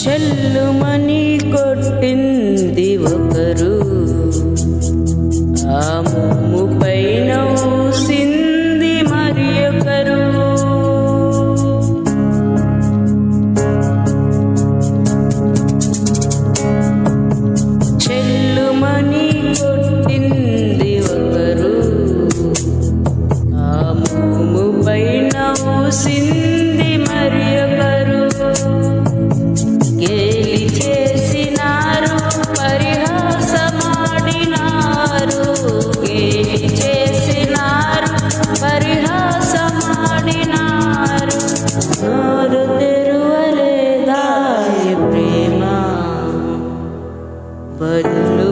చెల్లుమని కొట్టింది ఒకరు, ఆ మోము పైన ఊసింది మరి ఒకరు. చెల్లుమని కొట్టింది ఒకరు, ఆ మోము పైన ఊసింది మరి ఒకరు. గేలి చేసినారు, పరిహాసమాడినారు, గేలి చేసినారు, పరిహాసమాడినారు. నోరు తెరువలేదాయ ప్రేమ, బదులు